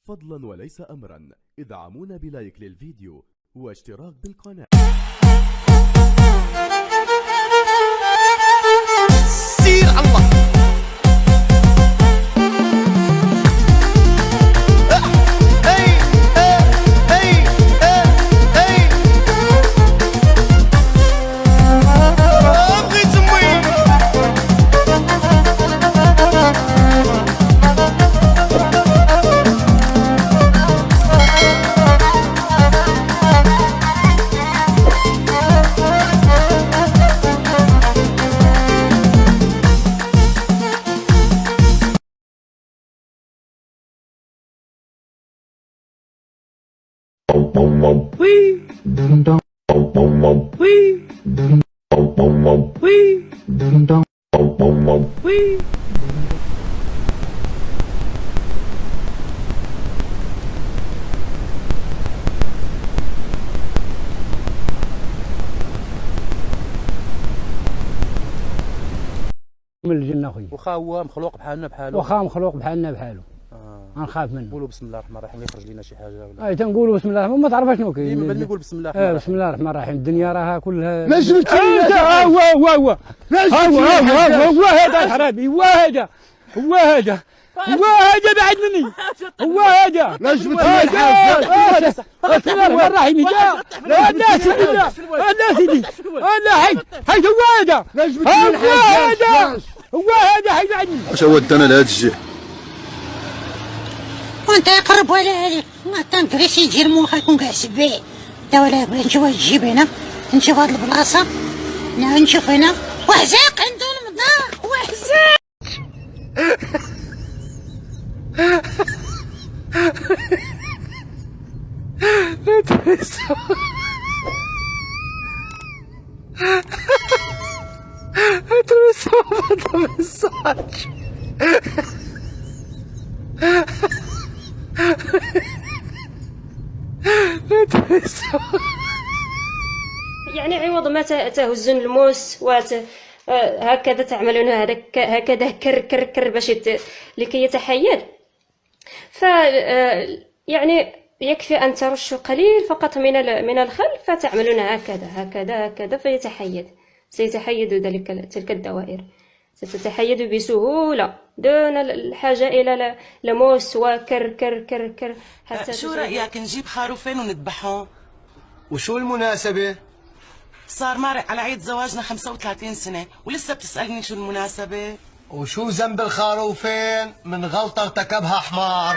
فضلا وليس أمرا ادعمونا بلايك للفيديو واشتراك بالقناة. سير الله. Wee. Wee. Wee. Wee. من الجنة خويا. واخا هو مخلوق بحالنا بحالو. واخا مخلوق بحالنا بحالو. غنخاف منه. نقولوا بسم الله الرحمن الرحيم يخرج لنا شي حاجه ولا. تنقولوا بسم الله ما تعرف شنو كاين. ديما نقول بسم الله الرحمن الرحيم. بسم الله الرحمن الرحيم. الدنيا راها كلها. ما جبتيش هو هذا الحرامي هو هذا بعد مني هو هذا. ما جبتيش بسم الله الرحمن الرحيم. لا سيدي لا حيت هو هذا هو هذا حيت بعدني. واش ودنا لهاد الجهه وانت يقرب على هذيك ما تنقريش يجي الموخا يكون كاع سبيع. تا ولا بغيت نشوف هاد الجيب هنا نشوف هاد البلاصه نشوف هنا وحزاق عنده المذاق وحزاق. يعني عوض ما تهزون الموس هكذا تعملون هكذا كر باش لكي يتحيد. ف يعني يكفي أن ترشوا قليل فقط من الخل فتعملون هكذا سيتحيد تلك الدوائر، ستتحيد بسهولة دون الحاجة إلى لموس وكر حتى. شو رأيك نجيب خروفين ونذبحهم؟ وشو المناسبة؟ صار مارق على عيد زواجنا 35 سنة ولسه بتسألني شو المناسبة؟ وشو ذنب الخروفين من غلطة ارتكبها حمار؟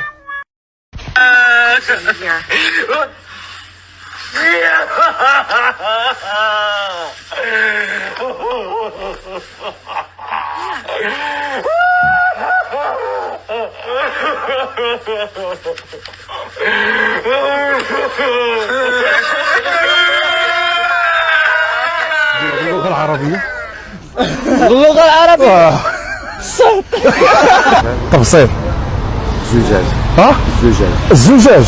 اللغة العربية اللغة العربية صوت تبسيط الزجاج. ها؟ الزجاج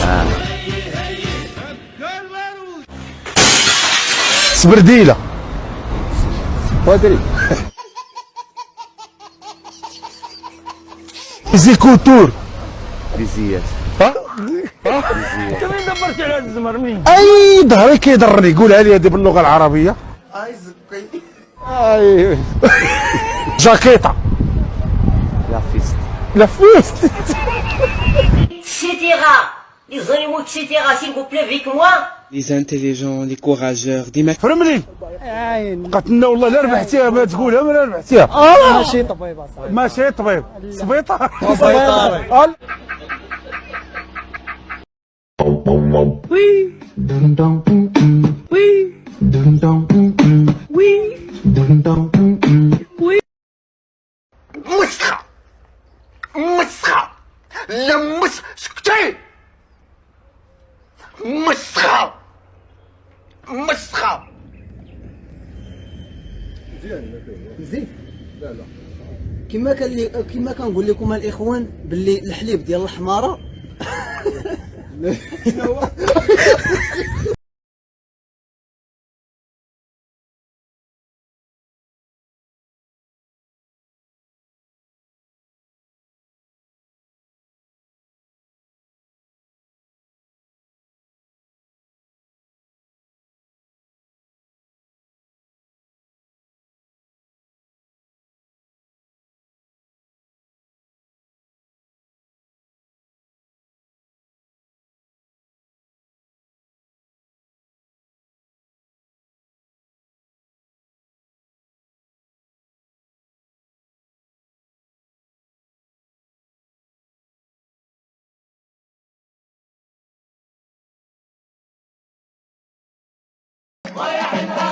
سبرديلة قادري زيكوتور بيزيات. انت مين دبرت على هذا الزمر مين؟ اي ظهري كيضرني قولها لي هذه باللغة العربية. اي جاكيطة لافيست etc. Les animaux etc. s'il vous plaît avec moi. Les intelligents, les courageurs, des mecs. فرملي قتلنا والله لا ربحتيها ما تقولها ما ربحتيها. ماشي طبيبه صاحبي ماشي طبيب سبيطار Wee. Wee. Wee. مسخة لا سكتي مسخة زين لا كما كنقول لكم الاخوان باللي الحليب ديال الحماره ضيع